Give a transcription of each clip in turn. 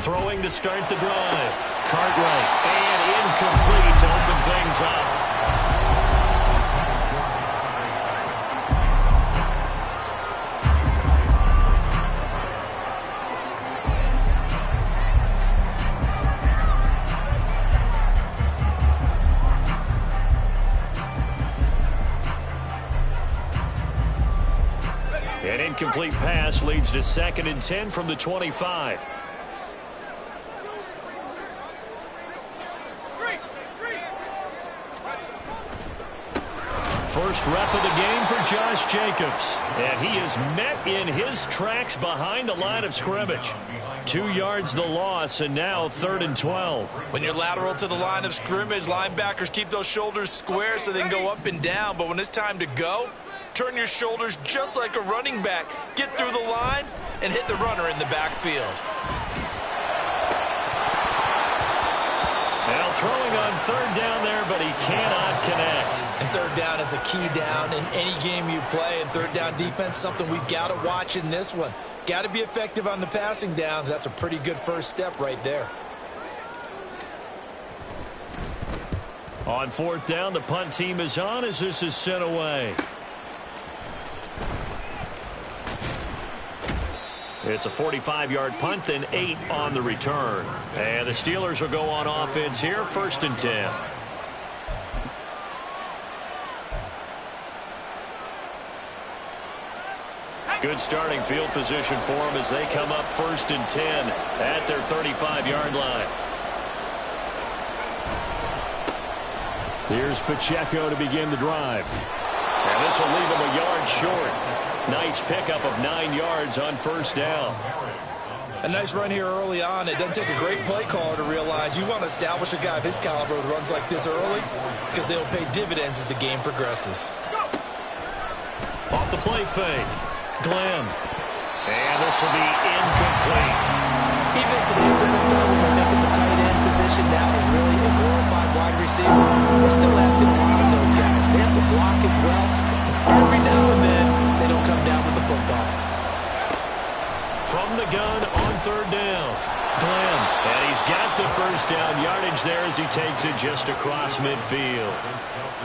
Throwing to start the drive. Cartwright, and incomplete to open things up. An incomplete pass leads to 2nd and 10 from the 25. First rep of the game for Josh Jacobs. And he is met in his tracks behind the line of scrimmage. 2 yards the loss, and now 3rd and 12. When you're lateral to the line of scrimmage, linebackers keep those shoulders square so they can go up and down. But when it's time to go, turn your shoulders just like a running back. Get through the line and hit the runner in the backfield. Now throwing on 3rd down there, but he cannot connect. And 3rd down is a key down in any game you play. And 3rd down defense, something we've got to watch in this one. Got to be effective on the passing downs. That's a pretty good first step right there. On 4th down, the punt team is on as this is sent away. It's a 45-yard punt, then 8 on the return. And the Steelers will go on offense here, 1st and 10. Good starting field position for them as they come up 1st and 10 at their 35-yard line. Here's Pacheco to begin the drive. And this will leave him a yard short. Nice pickup of 9 yards on 1st down. A nice run here early on. It doesn't take a great play caller to realize you want to establish a guy of his caliber with runs like this early because they'll pay dividends as the game progresses. Off the play fake. Glenn. And this will be incomplete. Even in today's NFL, when we're thinking the tight end position now is really a glorified wide receiver, we're still asking a lot of those guys. They have to block as well. And every now and then, they don't come down with the football. From the gun on 3rd down. Glenn. And he's got the 1st down yardage there as he takes it just across midfield.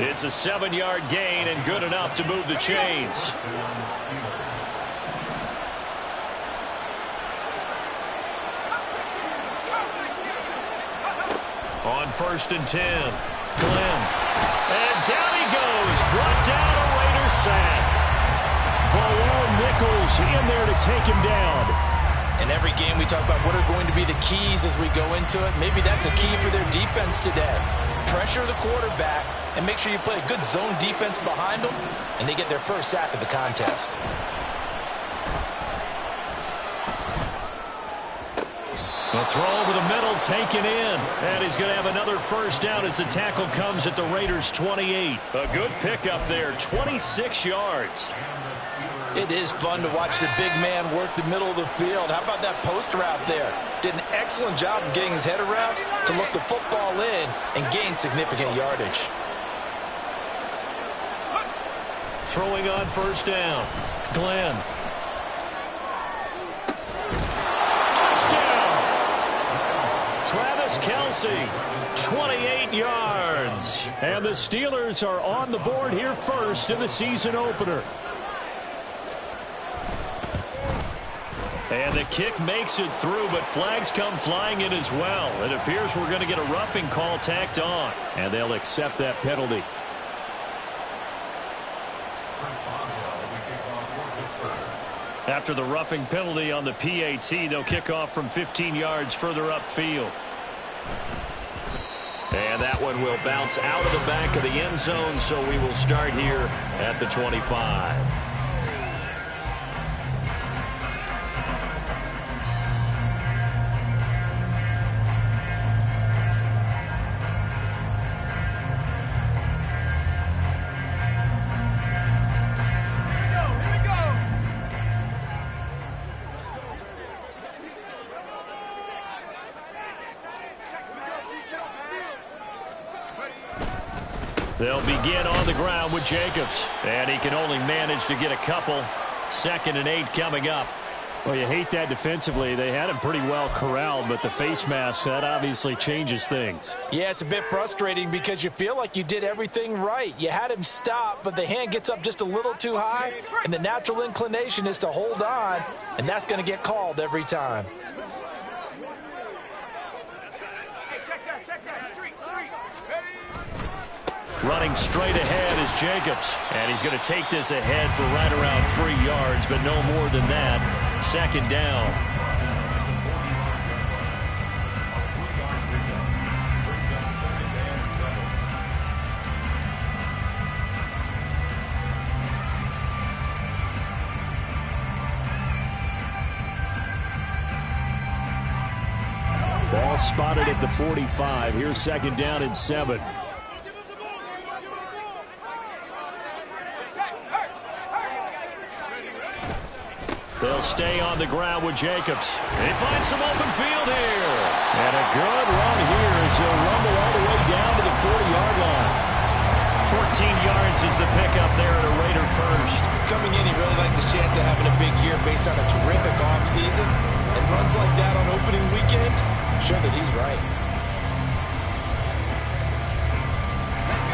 It's a 7-yard gain and good enough to move the chains. On 1st and 10. Glenn. And down he goes. Brought down a Raider sack. Bilal Nichols in there to take him down. In every game we talk about what are going to be the keys as we go into it. Maybe that's a key for their defense today. Pressure the quarterback and make sure you play a good zone defense behind them, and they get their first sack of the contest. A throw over the middle, taken in. And he's going to have another 1st down as the tackle comes at the Raiders' 28. A good pickup there, 26 yards. It is fun to watch the big man work the middle of the field. How about that post route there? Did an excellent job of getting his head around to look the football in and gain significant yardage. Throwing on 1st down. Glenn. Travis Kelce, 28 yards. And the Steelers are on the board here first in the season opener. And the kick makes it through, but flags come flying in as well. It appears we're going to get a roughing call tacked on. And they'll accept that penalty. After the roughing penalty on the PAT, they'll kick off from 15 yards further upfield. And that one will bounce out of the back of the end zone, so we will start here at the 25. They'll begin on the ground with Jacobs. And he can only manage to get a couple. 2nd and 8 coming up. Well, you hate that defensively. They had him pretty well corralled, but the face mask, that obviously changes things. Yeah, it's a bit frustrating because you feel like you did everything right. You had him stop, but the hand gets up just a little too high, and the natural inclination is to hold on, and that's going to get called every time. Running straight ahead is Jacobs, and he's going to take this ahead for right around 3 yards, but no more than that. Second down. Ball spotted at the 45. Here's second down and 7. They'll stay on the ground with Jacobs. They find some open field here. And a good run here as he'll rumble all the way down to the 40-yard line. 14 yards is the pickup there at a Raider first. Coming in, he really likes his chance of having a big year based on a terrific offseason. And runs like that on opening weekend show that he's right.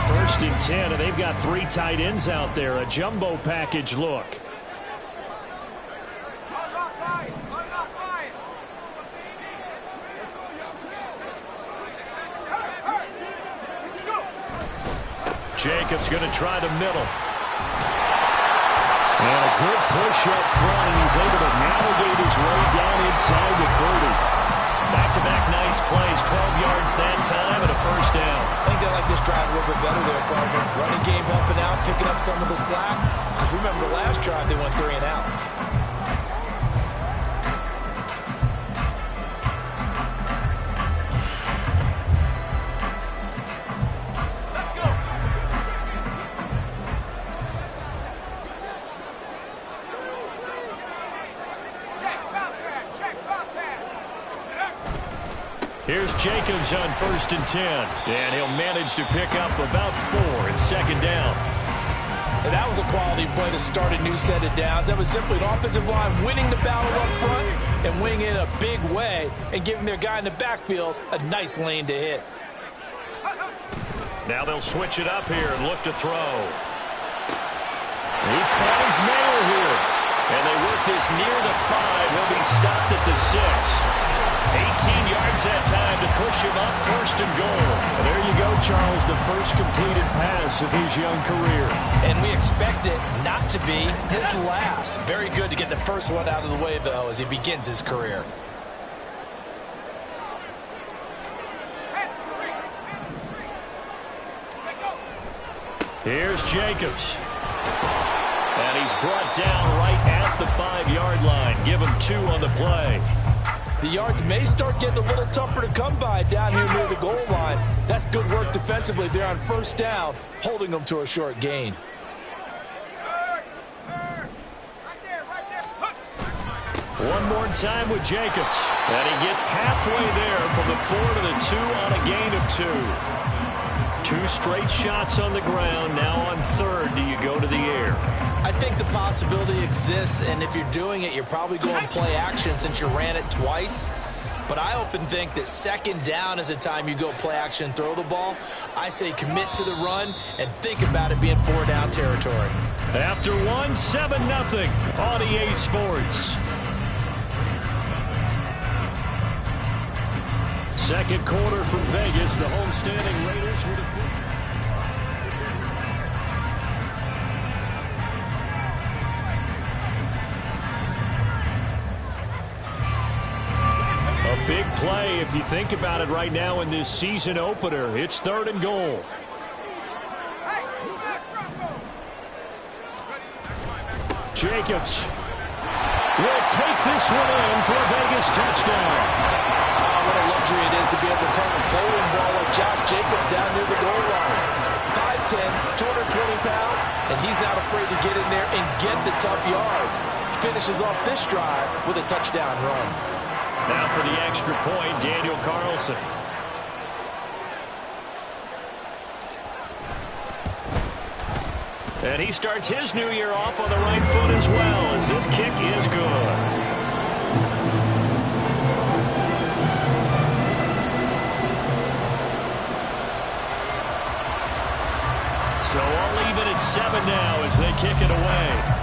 First and 10, and they've got 3 tight ends out there. A jumbo package look. Jacobs going to try the middle. And a good push up front, and he's able to navigate his way down inside the 30. Back-to-back nice plays, 12 yards that time, and a first down. I think they like this drive a little bit better there, partner. Running game helping out, picking up some of the slack. Because remember, last drive they went 3 and out. Here's Jacobs on first and 10. And he'll manage to pick up about 4 at second down. And that was a quality play to start a new set of downs. That was simply an offensive line winning the battle up front and winning in a big way and giving their guy in the backfield a nice lane to hit. Now they'll switch it up here and look to throw. He finds Mayer here. And they work this near the 5. He'll be stopped at the 6. 18 yards that time to push him up first and goal. And there you go, Charles, the first completed pass of his young career. And we expect it not to be his last. Very good to get the first one out of the way, though, as he begins his career. Here's Jacobs. And he's brought down right at the 5-yard line. Give him 2 on the play. The yards may start getting a little tougher to come by down here near the goal line. That's good work defensively there on first down, holding them to a short gain. One more time with Jacobs. And he gets halfway there from the 4 to the 2 on a gain of 2. 2 straight shots on the ground. Now on third, do you go to the air? I think the possibility exists, and if you're doing it, you're probably going play action since you ran it twice. But I often think that second down is a time you go play action and throw the ball. I say commit to the run and think about it being 4-down territory. After 1, 7-0 on EA Sports. Second quarter from Vegas. The homestanding Raiders were defeated. A big play if you think about it right now in this season opener. It's 3rd and goal. Jacobs will take this one in for a Vegas touchdown. What a luxury it is to be able to cover a bowling ball like Josh Jacobs down near the goal line. 5'10", 220 pounds, and he's not afraid to get in there and get the tough yards. He finishes off this drive with a touchdown run. Now for the extra point, Daniel Carlson. And he starts his new year off on the right foot as well, as this kick is good. as they kick it away.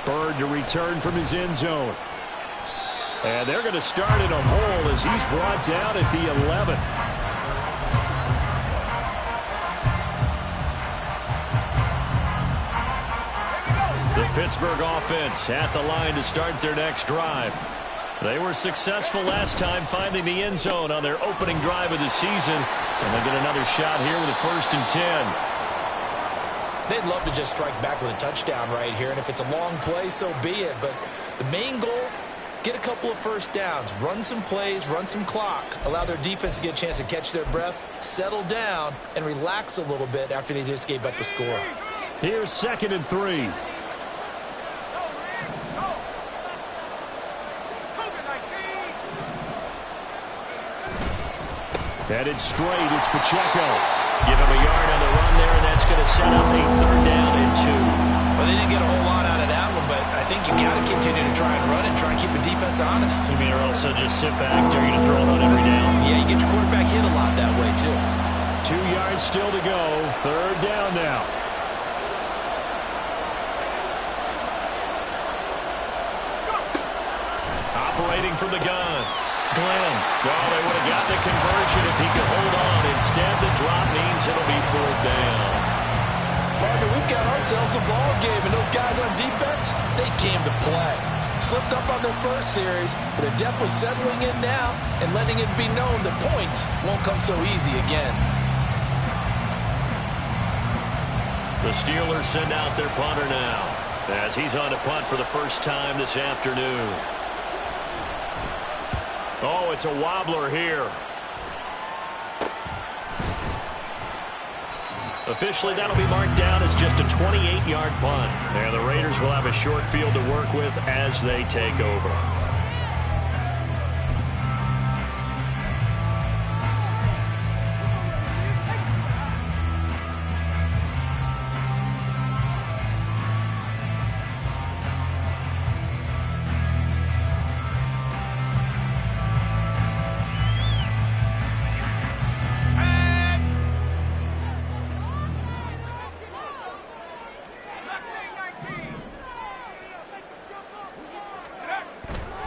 Bird to return from his end zone. And they're going to start in a hole as he's brought down at the 11. The Pittsburgh offense at the line to start their next drive. They were successful last time finding the end zone on their opening drive of the season. And they get another shot here with a 1st and 10. They'd love to just strike back with a touchdown right here, and if it's a long play, so be it. But the main goal, get a couple of first downs, run some plays, run some clock, allow their defense to get a chance to catch their breath, settle down, and relax a little bit after they just gave up a score. Here's 2nd and 3. Headed straight, it's Pacheco. Give him a yard on the run there, and that's going to set up a 3rd down and 2. Well, they didn't get a whole lot out of that one, but I think you got to continue to try and run and try and keep the defense honest. You mean, or also just sit back, dare you to throw it on every down? Yeah, you get your quarterback hit a lot that way, too. 2 yards still to go. 3rd down now. Operating from the gun. Glenn. Oh, they would have gotten the conversion if he could hold on. Instead, the drop means it'll be 4th down. Parker, we've got ourselves a ball game, and those guys on defense, they came to play. Slipped up on their first series, but they're definitely settling in now and letting it be known the points won't come so easy again. The Steelers send out their punter now as he's on to punt for the first time this afternoon. Oh, it's a wobbler here. Officially, that'll be marked down as just a 28-yard punt. And the Raiders will have a short field to work with as they take over.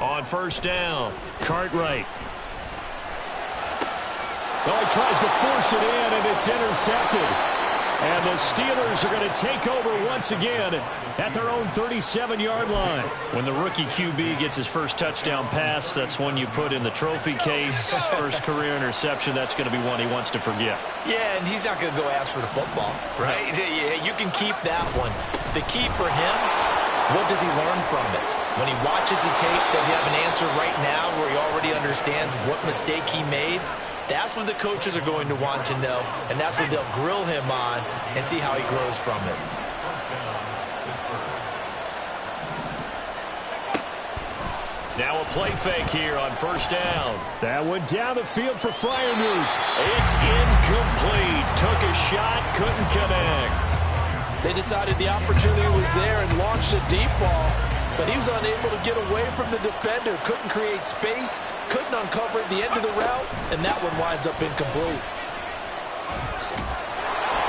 On 1st down, Cartwright. Oh, he tries to force it in, and it's intercepted. And the Steelers are going to take over once again at their own 37-yard line. When the rookie QB gets his first touchdown pass, that's one you put in the trophy case. First career interception, that's going to be one he wants to forget. Yeah, and he's not going to go ask for the football, right? Yeah, you can keep that one. The key for him, what does he learn from it? When he watches the tape, does he have an answer right now where he already understands what mistake he made? That's what the coaches are going to want to know, and that's what they'll grill him on and see how he grows from it. Now a play fake here on 1st down. That went down the field for Freiermuth. It's incomplete. Took a shot, couldn't connect. They decided the opportunity was there and launched a deep ball. But he was unable to get away from the defender, couldn't create space, couldn't uncover at the end of the route, and that one winds up incomplete.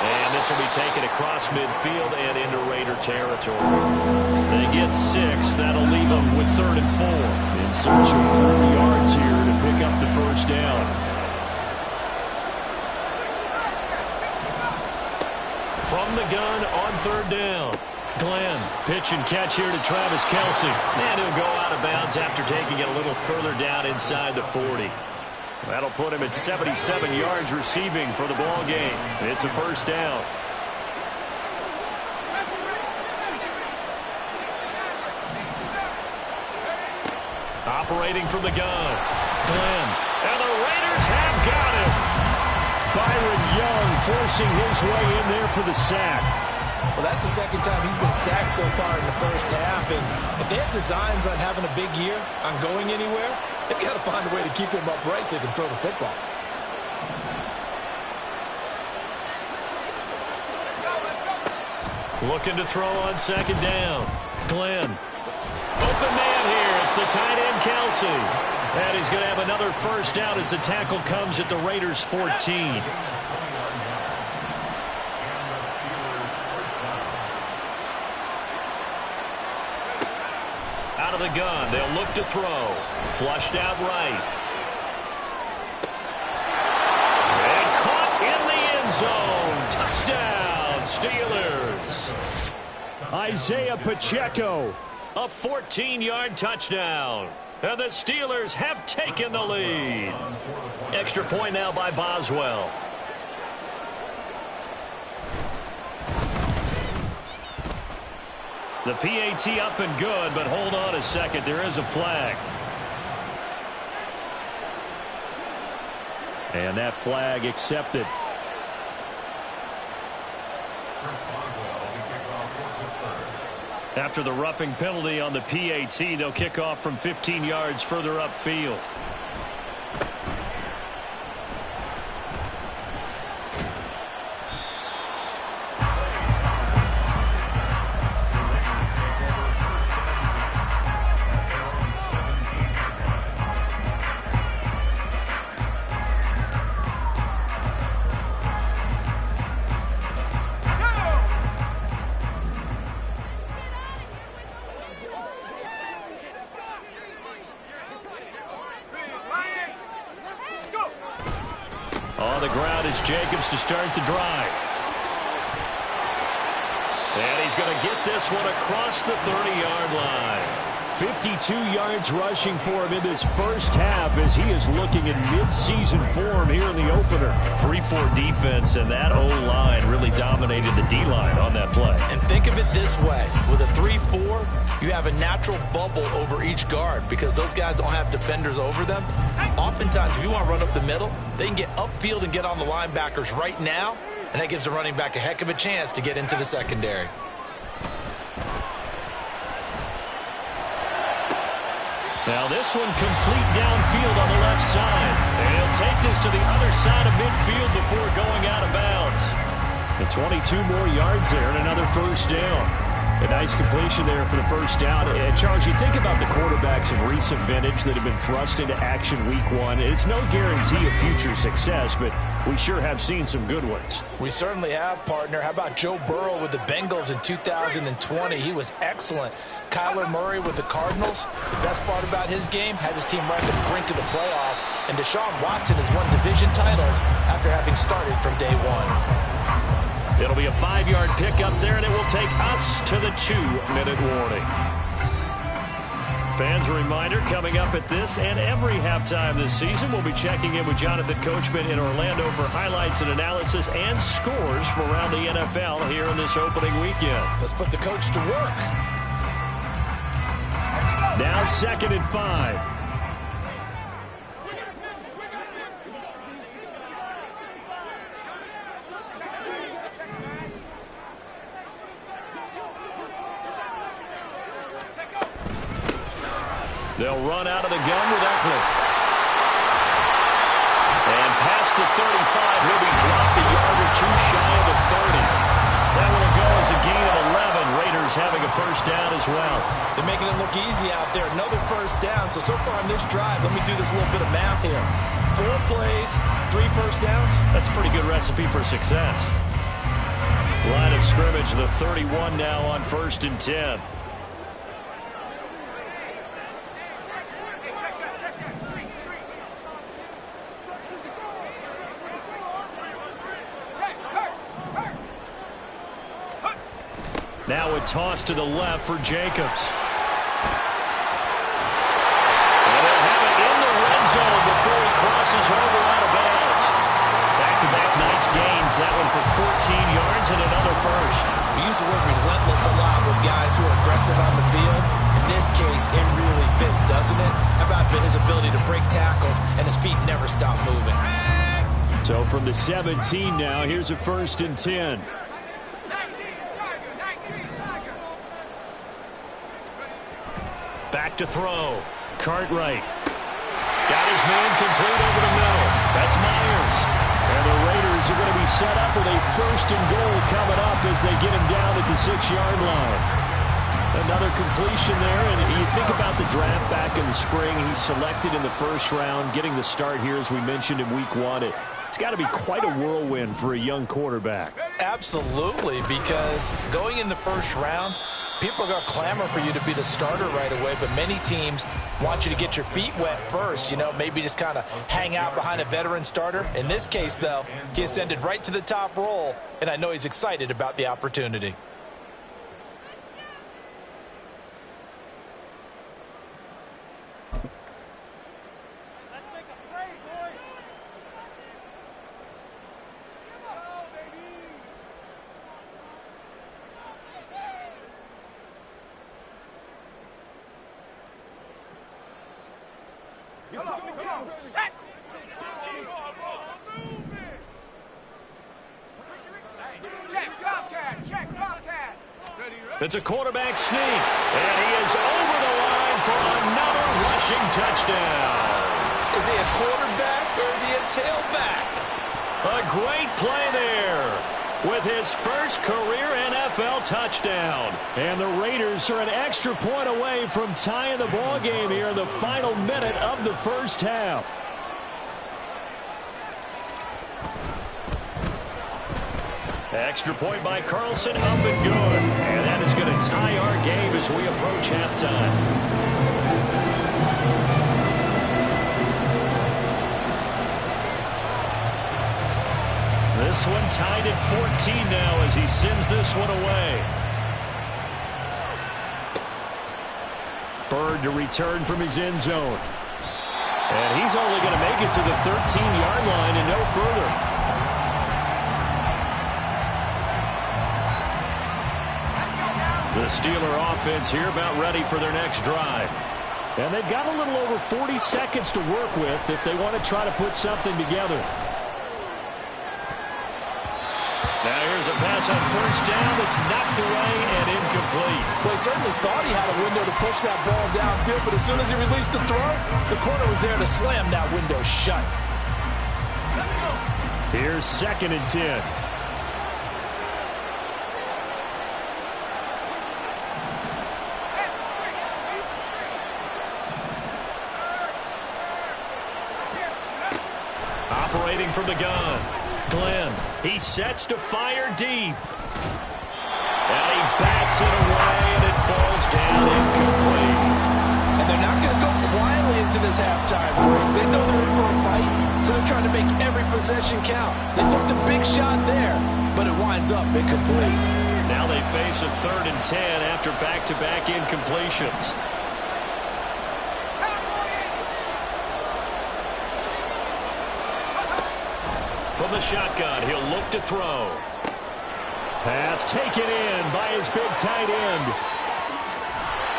And this will be taken across midfield and into Raider territory. They get 6. That'll leave them with 3rd and 4. In search of 4 yards here to pick up the 1st down. From the gun on 3rd down. Glenn, pitch and catch here to Travis Kelce. And he'll go out of bounds after taking it a little further down inside the 40. That'll put him at 77 yards receiving for the ball game. It's a 1st down. Operating from the gun. Glenn. And the Raiders have got him. Byron Young forcing his way in there for the sack. Well, that's the second time he's been sacked so far in the first half. And if they have designs on having a big year, on going anywhere, they've got to find a way to keep him upright so they can throw the football. Looking to throw on 2nd down. Glenn. Open man here. It's the tight end, Kelce. And he's going to have another 1st down as the tackle comes at the Raiders' 14. Out of the gun, they'll look to throw. Flushed out right. And caught in the end zone. Touchdown, Steelers. Isaiah Pacheco, a 14-yard touchdown. And the Steelers have taken the lead. Extra point now by Boswell. The PAT up and good, but hold on a second. There is a flag. And that flag accepted. After the roughing penalty on the PAT, they'll kick off from 15 yards further upfield. On the ground is Jacobs to start the drive. And he's going to get this one across the 30-yard line. 52 yards rushing for him in this first half as he is looking in mid-season form here in the opener. 3-4 defense, and that O-line really dominated the D-line on that play. And think of it this way. With a 3-4, you have a natural bubble over each guard because those guys don't have defenders over them. Oftentimes, if you want to run up the middle, they can get upfield and get on the linebackers right now, and that gives the running back a heck of a chance to get into the secondary. Now this one complete downfield on the left side. And he'll take this to the other side of midfield before going out of bounds. And 22 more yards there and another first down. A nice completion there for the first down. And Charles, you think about the quarterbacks of recent vintage that have been thrust into action week one. It's no guarantee of future success, but we sure have seen some good ones. We certainly have, partner. How about Joe Burrow with the Bengals in 2020? He was excellent. Kyler Murray with the Cardinals. The best part about his game, had his team right at the brink of the playoffs. And Deshaun Watson has won division titles after having started from day one. It'll be a 5-yard pickup there, and it will take us to the 2-minute warning. Fans, a reminder, coming up at this and every halftime this season, we'll be checking in with Jonathan Coachman in Orlando for highlights and analysis and scores from around the NFL here in this opening weekend. Let's put the coach to work. Now 2nd and 5. They'll run out of the gun with Eckler. And past the 35, he'll be dropped a yard or two shy of the 30. That will go as a gain of 11. Raiders having a first down as well. They're making it look easy out there. Another first down. So far on this drive, let me do this little bit of math here. 4 plays, 3 first downs. That's a pretty good recipe for success. Line of scrimmage, the 31 now on 1st and 10. Now a toss to the left for Jacobs. And they'll have it in the red zone before he crosses over out of bounds. Back-to-back nice gains. That one for 14 yards and another first. We use the word relentless a lot with guys who are aggressive on the field. In this case, it really fits, doesn't it? How about his ability to break tackles and his feet never stop moving? So from the 17 now, here's a 1st and 10. Back to throw. Cartwright. Got his man complete over the middle. That's Myers. And the Raiders are going to be set up with a 1st and goal coming up as they get him down at the 6-yard line. Another completion there, and you think about the draft back in the spring. He's selected in the 1st round, getting the start here, as we mentioned in week 1. It's got to be quite a whirlwind for a young quarterback. Absolutely, because going in the 1st round, People are going to clamor for you to be the starter right away, but many teams want you to get your feet wet first, you know, maybe just kind of hang out behind a veteran starter. In this case, though, he ascended right to the top role, and I know he's excited about the opportunity. It's a quarterback sneak, and he is over the line for another rushing touchdown. Is he a quarterback or is he a tailback? A great play there with his first career NFL touchdown. And the Raiders are an extra point away from tying the ball game here in the final minute of the first half. Extra point by Carlson, up and good. And that is going to tie our game as we approach halftime. This one tied at 14 now as he sends this one away. Bird to return from his end zone. And he's only going to make it to the 13-yard line and no further. The Steeler offense here about ready for their next drive. And they've got a little over 40 seconds to work with if they want to try to put something together. Now here's a pass on first down that's knocked away and incomplete. Well, he certainly thought he had a window to push that ball downfield, but as soon as he released the throw, the corner was there to slam that window shut. Here's 2nd and 10. Operating from the gun, Glenn. He sets to fire deep. And he bats it away, and it falls down incomplete. And they're not going to go quietly into this halftime break. They know they're in for a fight, so they're trying to make every possession count. They took the big shot there, but it winds up incomplete. Now they face a 3rd and 10 after back-to-back incompletions. From the shotgun, he'll look to throw. Pass taken in by his big tight end.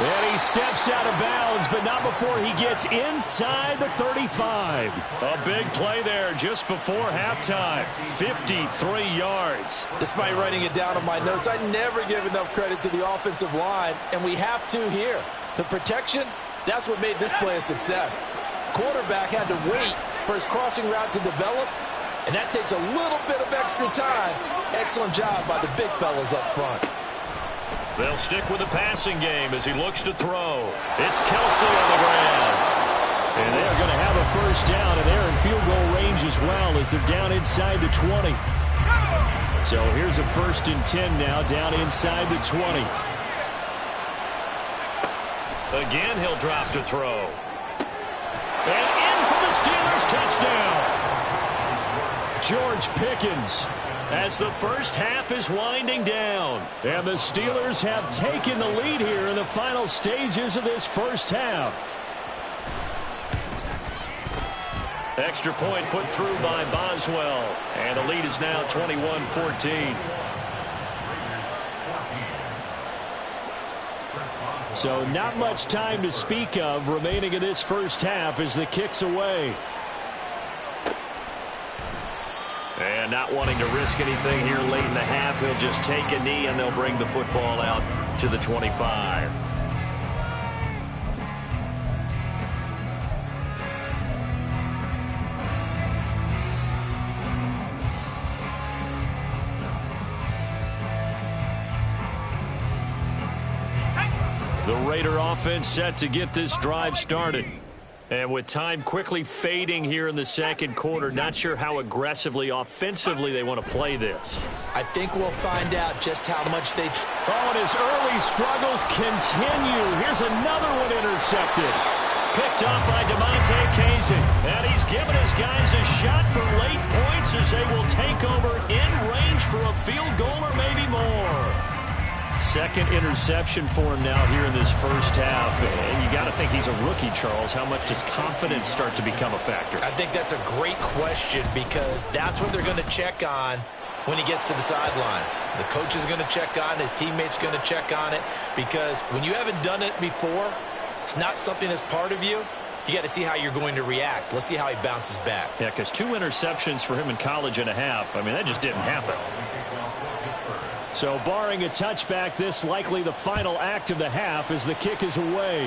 And he steps out of bounds, but not before he gets inside the 35. A big play there just before halftime. 53 yards. Despite writing it down on my notes, I never give enough credit to the offensive line, and we have to here. The protection, that's what made this play a success. Quarterback had to wait for his crossing route to develop, and that takes a little bit of extra time. Excellent job by the big fellas up front. They'll stick with the passing game as he looks to throw. It's Kelsey on the ground. And they are going to have a first down, and they're in field goal range as well as they're down inside the 20. So here's a 1st and 10 now, down inside the 20. Again, he'll drop to throw. And in for the Steelers touchdown. George Pickens, as the first half is winding down. And the Steelers have taken the lead here in the final stages of this first half. Extra point put through by Boswell. And the lead is now 21-14. So not much time to speak of remaining in this first half as the kick's away. And not wanting to risk anything here late in the half, he'll just take a knee and they'll bring the football out to the 25. The Raider offense set to get this drive started. And with time quickly fading here in the second quarter, not sure how aggressively, offensively they want to play this. I think we'll find out just how much they... Oh, and his early struggles continue. Here's another one intercepted. Picked up by DeMonte Casey. And he's given his guys a shot for late points as they will take over in range for a field goal or maybe more. Second interception for him now here in this first half. And you got to think he's a rookie, Charles. How much does confidence start to become a factor? I think that's a great question because that's what they're going to check on when he gets to the sidelines. The coach is going to check on it. His teammates going to check on it because when you haven't done it before, it's not something that's part of you. You got to see how you're going to react. Let's see how he bounces back. Yeah, because 2 interceptions for him in college and a half. I mean, that just didn't happen. So barring a touchback, this likely the final act of the half as the kick is away.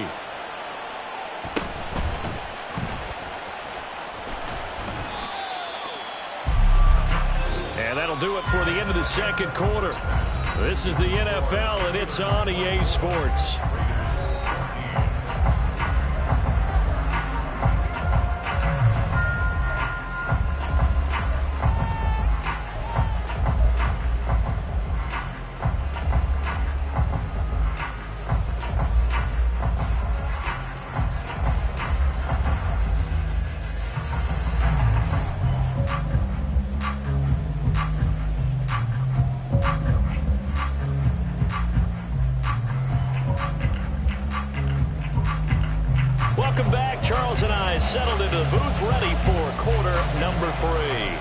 And that'll do it for the end of the second quarter. This is the NFL, and it's on EA Sports. Welcome back. Charles and I settled into the booth, ready for quarter number 3.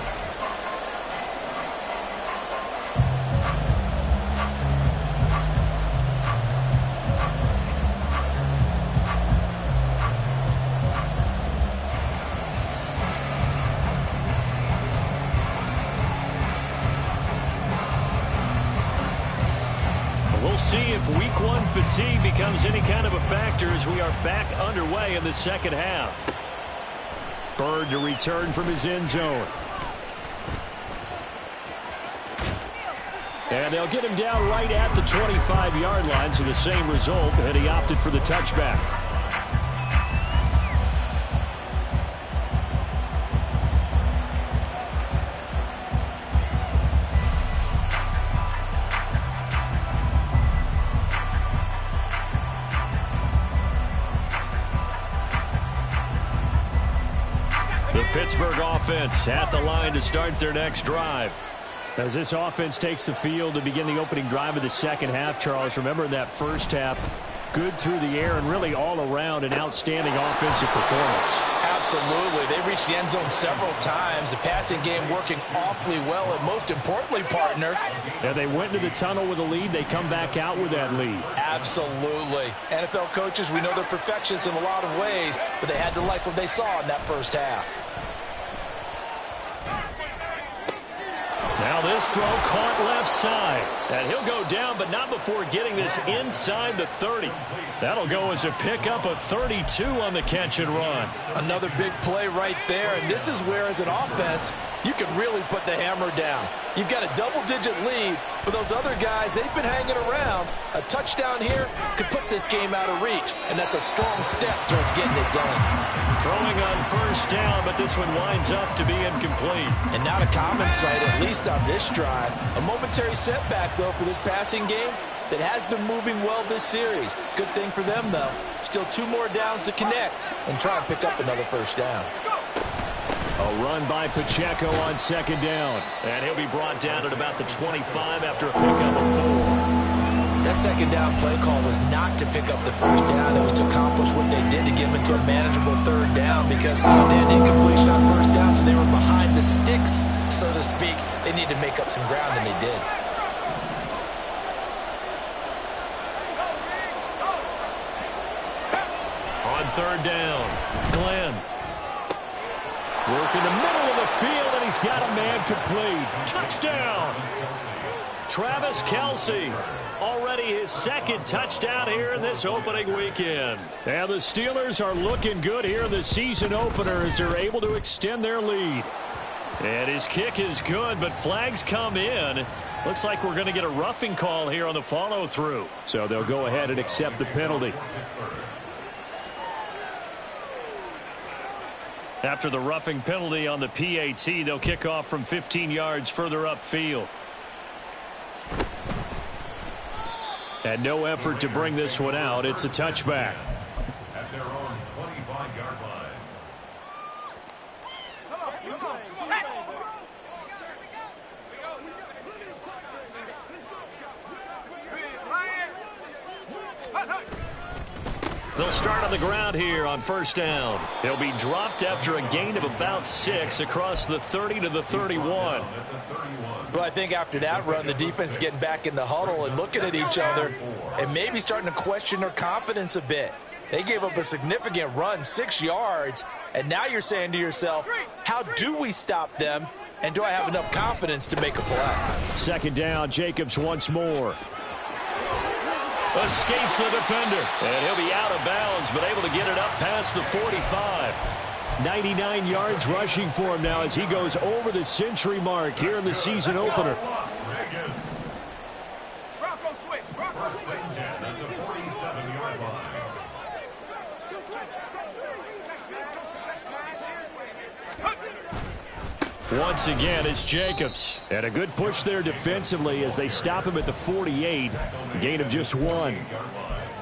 We'll see if week 1 fatigue becomes any kind of a factor as we are back underway in the second half. Bird to return from his end zone. And they'll get him down right at the 25-yard line, so the same result, and he opted for the touchback. The Pittsburgh offense at the line to start their next drive. As this offense takes the field to begin the opening drive of the second half, Charles, remember in that first half, good through the air and really all around an outstanding offensive performance. Absolutely. They reached the end zone several times. The passing game working awfully well, and most importantly, partner. And they went into the tunnel with a lead. They come back out with that lead. Absolutely. NFL coaches, we know they're perfectionists in a lot of ways, but they had to like what they saw in that first half. Now this throw caught left side. And he'll go down, but not before getting this inside the 30. That'll go as a pickup of 32 on the catch and run. Another big play right there, and this is where, as an offense, you can really put the hammer down. You've got a double-digit lead, but those other guys, they've been hanging around. A touchdown here could put this game out of reach, and that's a strong step towards getting it done. Throwing on first down, but this one winds up to be incomplete. And not a common sight, at least on this drive. A momentary setback, though, for this passing game that has been moving well this series. Good thing for them, though. Still 2 more downs to connect and try and pick up another first down. A run by Pacheco on second down. And he'll be brought down at about the 25 after a pickup of 4. That second down play call was not to pick up the first down. It was to accomplish what they did to get them into a manageable third down because they had incompletion on first down, so they were behind the sticks, so to speak. They needed to make up some ground, and they did. On third down, Glenn. Work in the middle of the field, and he's got a man complete. Touchdown! Travis Kelce, already his second touchdown here in this opening weekend. And the Steelers are looking good here in the season opener as they're able to extend their lead. And his kick is good, but flags come in. Looks like we're going to get a roughing call here on the follow-through. So they'll go ahead and accept the penalty. After the roughing penalty on the PAT, they'll kick off from 15 yards further upfield. And no effort to bring this one out. It's a touchback. At their own 25-yard line. They'll start on the ground here on first down. He'll be dropped after a gain of about 6 across the 30 to the 31. Well, I think after that run, the defense is getting back in the huddle and looking at each other and maybe starting to question their confidence a bit. They gave up a significant run, 6 yards, and now you're saying to yourself, how do we stop them, and do I have enough confidence to make a play? Second down, Jacobs once more. Escapes the defender, and he'll be out of bounds, but able to get it up past the 45. 99 yards rushing for him now as he goes over the century mark here in the season opener. First and 10 at the 47-yard line. Once again, it's Jacobs. And a good push there defensively as they stop him at the 48. Gain of just 1.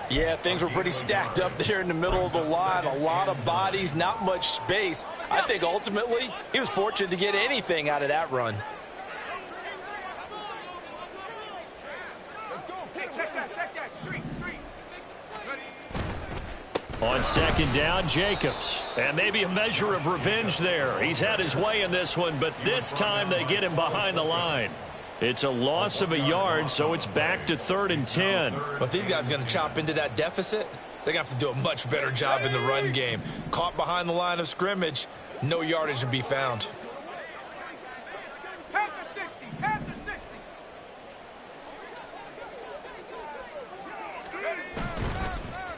Yeah, things were pretty stacked up there in the middle of the line. A lot of bodies, not much space. I think ultimately he was fortunate to get anything out of that run. On second down, Jacobs. And maybe a measure of revenge there. He's had his way in this one, but this time they get him behind the line. It's a loss of a yard, so it's back to 3rd and 10. But these guys going to chop into that deficit, they're going to have to do a much better job in the run game. Caught behind the line of scrimmage, no yardage to be found.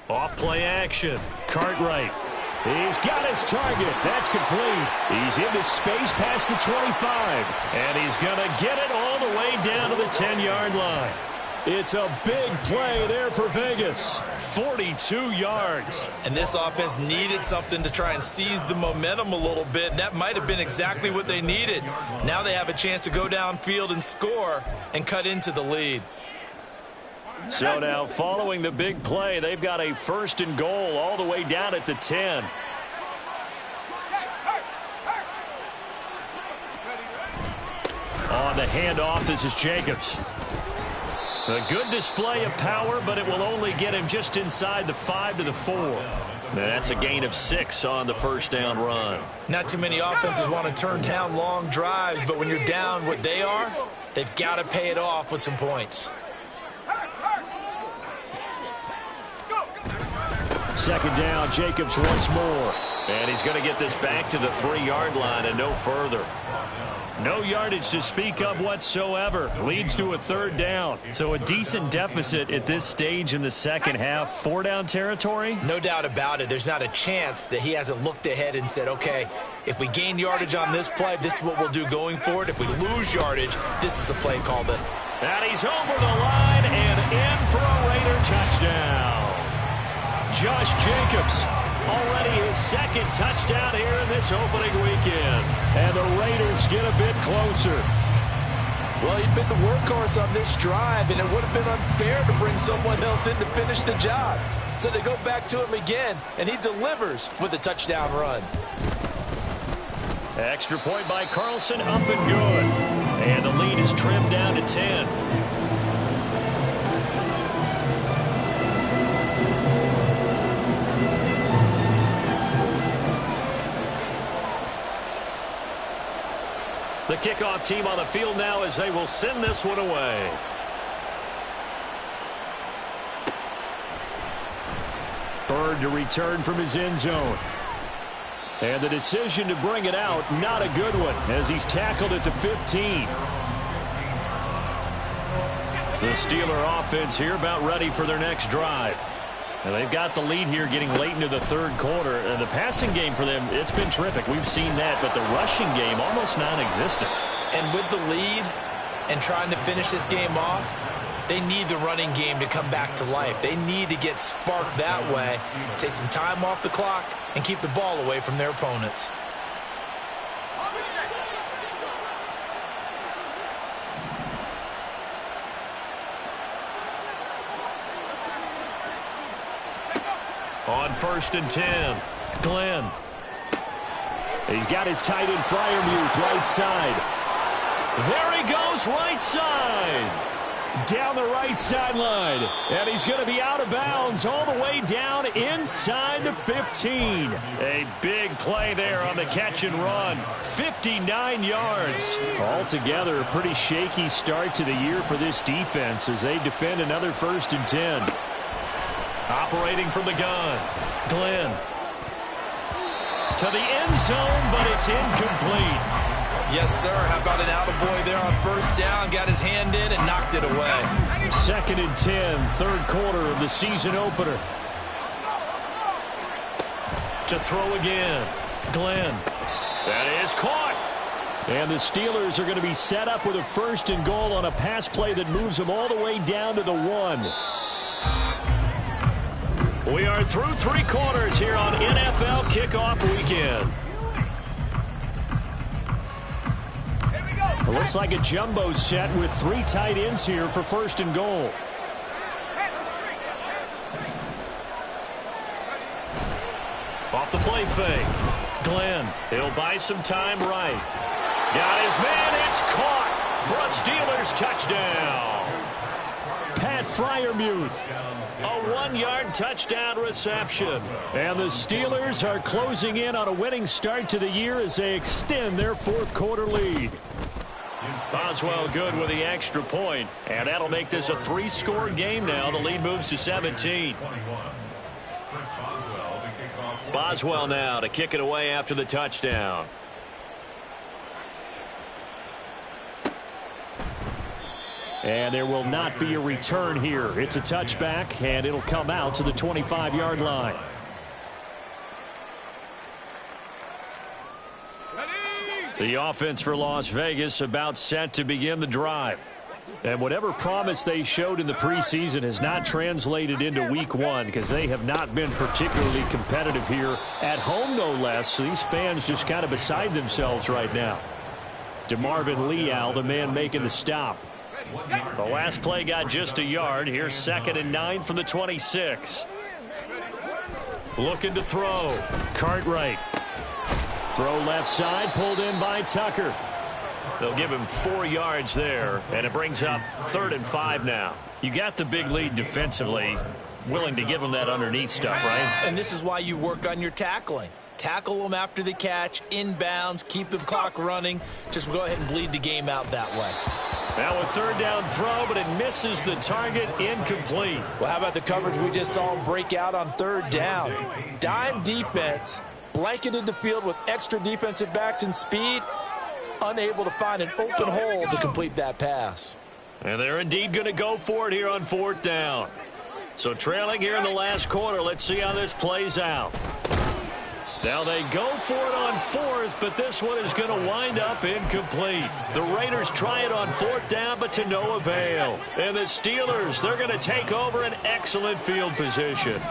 Off play action. Cartwright. He's got his target. That's complete. He's into space past the 25. And he's going to get it all the way down to the 10-yard line. It's a big play there for Vegas. 42 yards. And this offense needed something to try and seize the momentum a little bit. And that might have been exactly what they needed. Now they have a chance to go downfield and score and cut into the lead. So now following the big play, they've got a 1st and goal all the way down at the 10. On the handoff, this is Jacobs. A good display of power, but it will only get him just inside the 5 to the 4. That's a gain of 6 on the first down run. Not too many offenses want to turn down long drives, but when you're down what they are, they've got to pay it off with some points. Second down, Jacobs once more. And he's going to get this back to the 3-yard line and no further. No yardage to speak of whatsoever. Leads to a 3rd down. So a decent deficit at this stage in the second half. 4-down territory? No doubt about it. There's not a chance that he hasn't looked ahead and said, okay, if we gain yardage on this play, this is what we'll do going forward. If we lose yardage, this is the play call then. And he's over the line and in for a Raider touchdown. Josh Jacobs, already his 2nd touchdown here in this opening weekend. And the Raiders get a bit closer. Well, he'd been the workhorse on this drive, and it would have been unfair to bring someone else in to finish the job. So they go back to him again, and he delivers with a touchdown run. Extra point by Carlson, up and good. And the lead is trimmed down to 10. The kickoff team on the field now as they will send this one away. Bird to return from his end zone. And the decision to bring it out, not a good one, as he's tackled at the 15. The Steeler offense here about ready for their next drive. And they've got the lead here getting late into the 3rd quarter. And the passing game for them, it's been terrific. We've seen that, but the rushing game almost non-existent. And with the lead and trying to finish this game off, they need the running game to come back to life. They need to get sparked that way, take some time off the clock, and keep the ball away from their opponents. On 1st and 10, Glenn. He's got his tight end Freiermuth right side. There he goes, right side. Down the right sideline. And he's going to be out of bounds all the way down inside the 15. A big play there on the catch and run. 59 yards. Altogether, a pretty shaky start to the year for this defense as they defend another 1st and 10. Operating from the gun, Glenn. To the end zone, but it's incomplete. Yes, sir. How about an attaboy there on 1st down? Got his hand in and knocked it away. 2nd and 10, 3rd quarter of the season opener. To throw again, Glenn. That is caught. And the Steelers are going to be set up with a 1st and goal on a pass play that moves them all the way down to the 1. We are through 3 quarters here on NFL Kickoff Weekend. It looks like a jumbo set with 3 tight ends here for 1st and goal. Off the play fake. Glenn, he'll buy some time right. Got his man, it's caught for a Steelers touchdown. Pat Freiermuth, a 1-yard touchdown reception. And the Steelers are closing in on a winning start to the year as they extend their 4th quarter lead. Boswell good with the extra point, and that'll make this a 3-score game now. The lead moves to 17. Boswell now to kick it away after the touchdown. And there will not be a return here. It's a touchback, and it'll come out to the 25-yard line. The offense for Las Vegas about set to begin the drive. And whatever promise they showed in the preseason has not translated into week 1 because they have not been particularly competitive here at home, no less. So these fans just kind of beside themselves right now. DeMarvin Leal, the man making the stop. The last play got just a yard. Here's 2nd and 9 from the 26. Looking to throw. Cartwright. Throw left side, pulled in by Tucker. They'll give him 4 yards there, and it brings up 3rd and 5 now. You got the big lead defensively. Willing to give him that underneath stuff, right? And this is why you work on your tackling. Tackle them after the catch, inbounds, keep the clock running. Just go ahead and bleed the game out that way. Now a 3rd down throw, but it misses the target, incomplete. Well, how about the coverage we just saw him break out on 3rd down? Dime defense, blanketed the field with extra defensive backs and speed, unable to find an open hole to complete that pass. And they're indeed going to go for it here on 4th down. So trailing here in the last quarter, let's see how this plays out. Now they go for it on 4th, but this one is going to wind up incomplete. The Raiders try it on 4th down, but to no avail. And the Steelers, they're going to take over an excellent field position.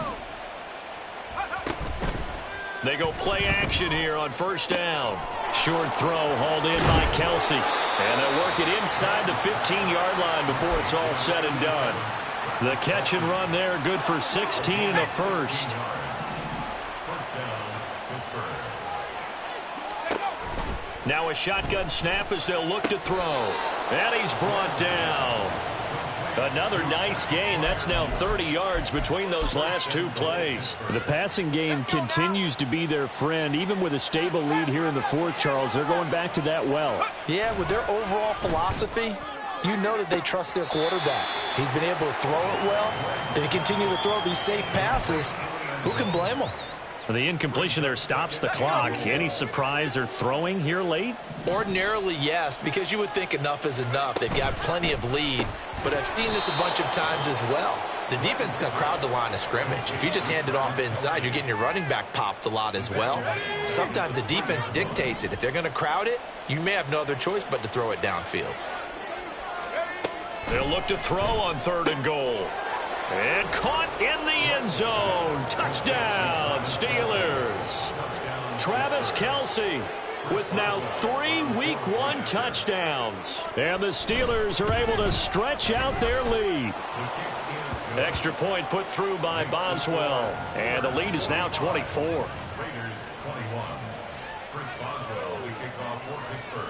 They go play action here on 1st down. Short throw hauled in by Kelsey. And they'll work it inside the 15-yard line before it's all said and done. The catch and run there, good for 16 in the 1st. Now a shotgun snap as they'll look to throw. And he's brought down. Another nice gain. That's now 30 yards between those last 2 plays. The passing game continues to be their friend. Even with a stable lead here in the 4th, Charles, they're going back to that well. Yeah, with their overall philosophy, you know that they trust their quarterback. He's been able to throw it well. They continue to throw these safe passes. Who can blame them? The incompletion there stops the clock. Any surprise they're throwing here late? Ordinarily, yes, because you would think enough is enough. They've got plenty of lead, but I've seen this a bunch of times as well. The defense can crowd the line of scrimmage. If you just hand it off inside, you're getting your running back popped a lot as well. Sometimes the defense dictates it. If they're going to crowd it, you may have no other choice but to throw it downfield. They'll look to throw on 3rd and goal. And caught in the end zone. Touchdown, Steelers. Travis Kelce with now 3 Week 1 touchdowns. And the Steelers are able to stretch out their lead. Extra point put through by Boswell. And the lead is now 24. Raiders 21. Chris Boswell, we kick off for Pittsburgh.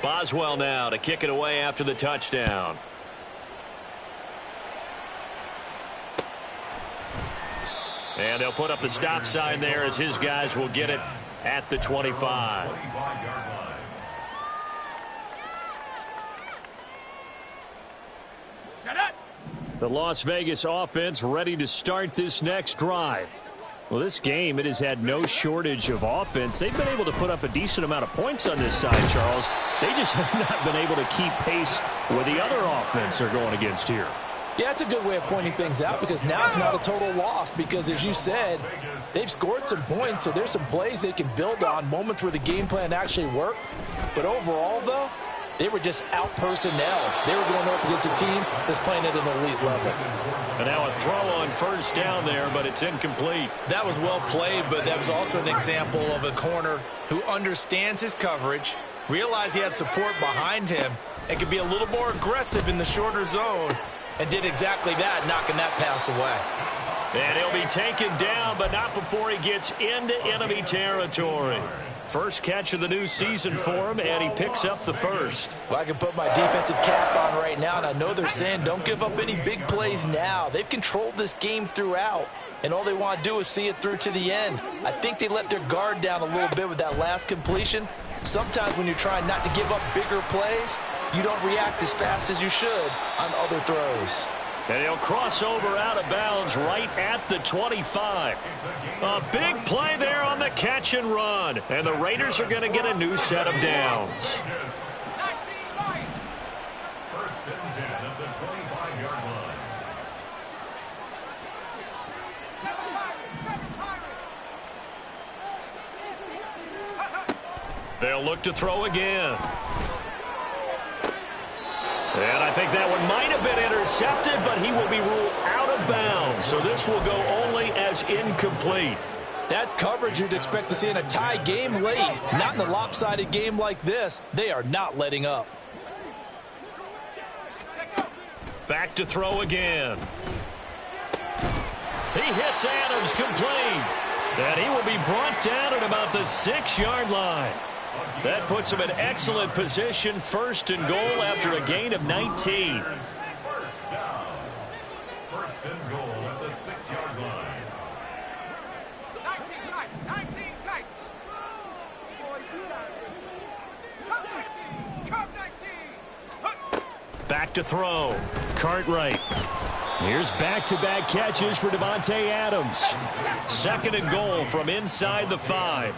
Boswell now to kick it away after the touchdown. And they'll put up the stop sign there as his guys will get it at the 25. 25-yard line. The Las Vegas offense ready to start this next drive. Well, this game, it has had no shortage of offense. They've been able to put up a decent amount of points on this side, Charles. They just have not been able to keep pace with the other offense they're going against here. Yeah, it's a good way of pointing things out because now it's not a total loss because, as you said, they've scored some points, so there's some plays they can build on, moments where the game plan actually worked. But overall, though, they were just out-personnel. They were going up against a team that's playing at an elite level. And now a throw on first down there, but it's incomplete. That was well played, but that was also an example of a corner who understands his coverage, realized he had support behind him, and could be a little more aggressive in the shorter zone, and did exactly that, knocking that pass away. And he'll be taken down, but not before he gets into enemy territory. First catch of the new season for him, and he picks up the first. Well, I can put my defensive cap on right now, and I know they're saying don't give up any big plays now. They've controlled this game throughout, and all they want to do is see it through to the end. I think they let their guard down a little bit with that last completion. Sometimes when you're trying not to give up bigger plays, you don't react as fast as you should on other throws. And he'll cross over out of bounds right at the 25. A big play there on the catch and run. And the Raiders are going to get a new set of downs. First and 10 at the 25-yard line. They'll look to throw again. And I think that one might have been intercepted, but he will be ruled out of bounds. So this will go only as incomplete. That's coverage you'd expect to see in a tie game late. Not in a lopsided game like this. They are not letting up. Back to throw again. He hits Adams complete. And he will be brought down at about the 6-yard line. That puts him in excellent position, first and goal after a gain of 19. First down. First and goal at the 6-yard line. 19 tight. 19 tight. Come 19. Back to throw. Cartwright. Here's back-to-back catches for Davante Adams. Second and goal from inside the 5.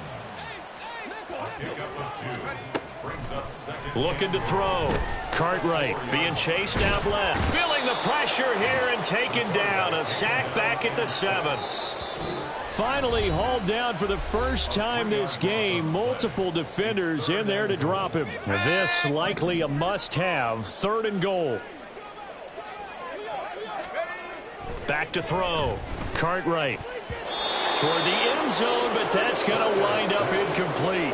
Looking to throw. Cartwright being chased out left. Feeling the pressure here and taken down. A sack back at the 7. Finally hauled down for the first time this game. Multiple defenders in there to drop him. This likely a must-have. Third and goal. Back to throw. Cartwright. Toward the end zone, but that's going to wind up incomplete.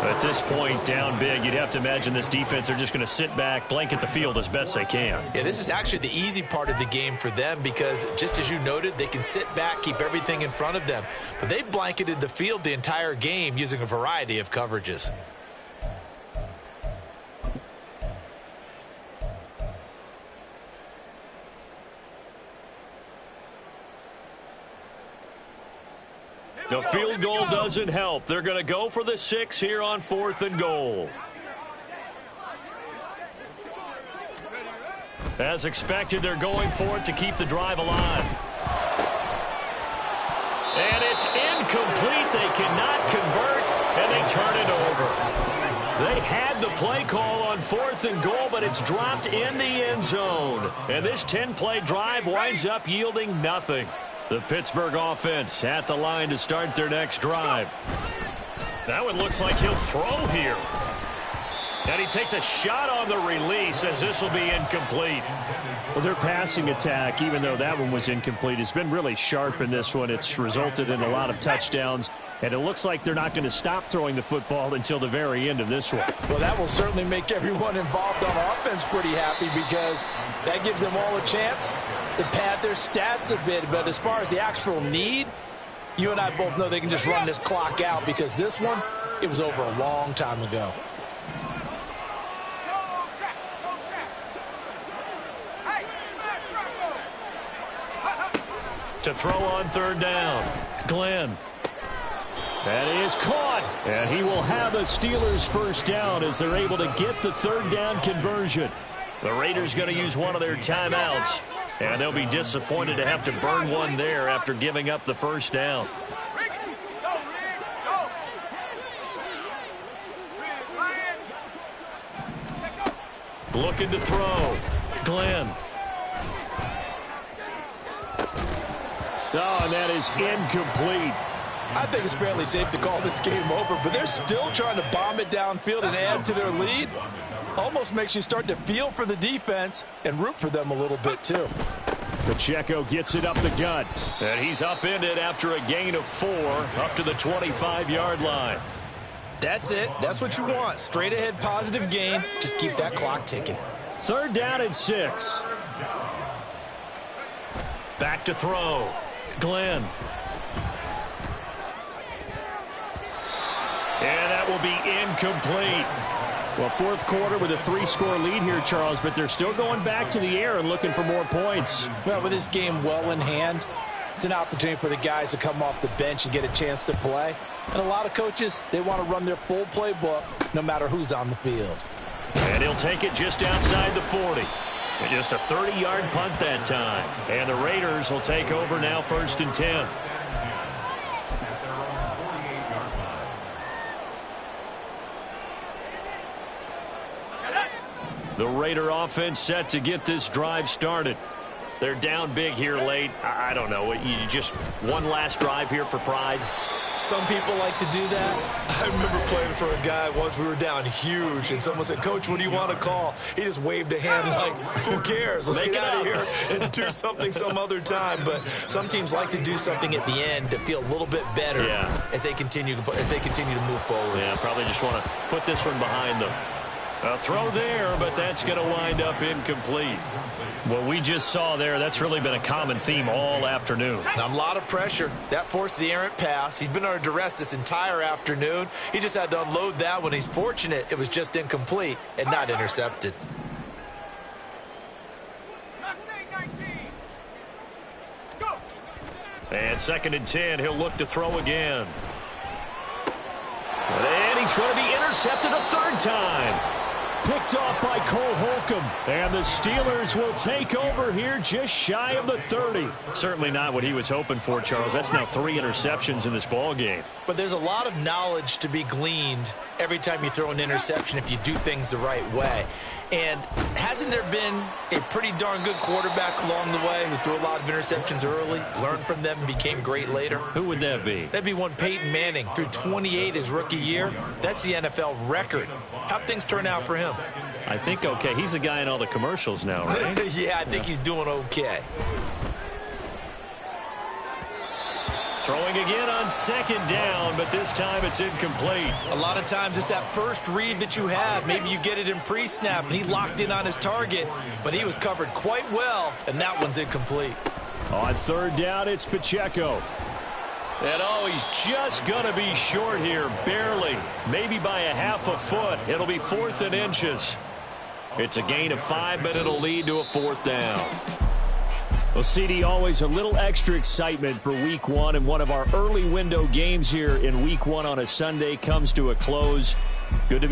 At this point, down big, you'd have to imagine this defense are just going to sit back, blanket the field as best they can. Yeah, this is actually the easy part of the game for them because, just as you noted, they can sit back, keep everything in front of them. But they've blanketed the field the entire game using a variety of coverages. The field goal doesn't help. They're going to go for the 6 here on 4th and goal. As expected, they're going for it to keep the drive alive. And it's incomplete. They cannot convert, and they turn it over. They had the play call on 4th and goal, but it's dropped in the end zone. And this 10-play drive winds up yielding nothing. The Pittsburgh offense at the line to start their next drive. That one looks like he'll throw here. And he takes a shot on the release as this will be incomplete. Well, their passing attack, even though that one was incomplete, has been really sharp in this one. It's resulted in a lot of touchdowns. And it looks like they're not going to stop throwing the football until the very end of this one. Well, that will certainly make everyone involved on offense pretty happy because that gives them all a chance to pad their stats a bit, but as far as the actual need, you and I both know they can just run this clock out because this one, it was over a long time ago. To throw on third down, Glenn. That is caught, and he will have a Steelers first down as they're able to get the third down conversion. The Raiders going to use one of their timeouts, and they'll be disappointed to have to burn one there after giving up the first down. Looking to throw, Glenn. Oh, and that is incomplete. I think it's fairly safe to call this game over, but they're still trying to bomb it downfield and add to their lead. Almost makes you start to feel for the defense and root for them a little bit, too. Pacheco gets it up the gut, and he's upended after a gain of 4 up to the 25-yard line. That's it. That's what you want. Straight ahead positive gain. Just keep that clock ticking. Third down and 6. Back to throw. Glenn. And that will be incomplete. Well, fourth quarter with a 3-score lead here, Charles, but they're still going back to the air and looking for more points. Well, with this game well in hand, it's an opportunity for the guys to come off the bench and get a chance to play. And a lot of coaches, they want to run their full playbook no matter who's on the field. And he'll take it just outside the 40. And just a 30-yard punt that time. And the Raiders will take over now, 1st and 10. The Raider offense set to get this drive started. They're down big here late. I don't know. You just one last drive here for pride? Some people like to do that. I remember playing for a guy once. We were down huge, and someone said, "Coach, what do you want to call?" He just waved a hand like, who cares? Let's get out of here and do something some other time. But some teams like to do something at the end to feel a little bit better as they continue to move forward. Yeah, probably just want to put this one behind them. A throw there, but that's going to wind up incomplete. What we just saw there, that's really been a common theme all afternoon. A lot of pressure. That forced the errant pass. He's been under duress this entire afternoon. He just had to unload that one. He's fortunate it was just incomplete and not intercepted. And 2nd and 10, he'll look to throw again. And he's going to be intercepted a 3rd time. Picked off by Cole Holcomb. And the Steelers will take over here just shy of the 30. Certainly not what he was hoping for, Charles. That's now 3 interceptions in this ball game. But there's a lot of knowledge to be gleaned every time you throw an interception if you do things the right way. And hasn't there been a pretty darn good quarterback along the way who threw a lot of interceptions early, learned from them, and became great later? Who would that be? That'd be one Peyton Manning. Threw 28 his rookie year. That's the NFL record. How'd things turn out for him? I think okay. He's a guy in all the commercials now, right? Yeah, I think he's doing okay. Throwing again on 2nd down, but this time it's incomplete. A lot of times it's that first read that you have. Maybe you get it in pre-snap, and he locked in on his target, but he was covered quite well, and that one's incomplete. On 3rd down, it's Pacheco. And he's just going to be short here, barely. Maybe by a half a foot. It'll be 4th and inches. It's a gain of 5, but it'll lead to a 4th down. Well, CD, always a little extra excitement for Week 1, and one of our early window games here in Week 1 on a Sunday comes to a close. Good to be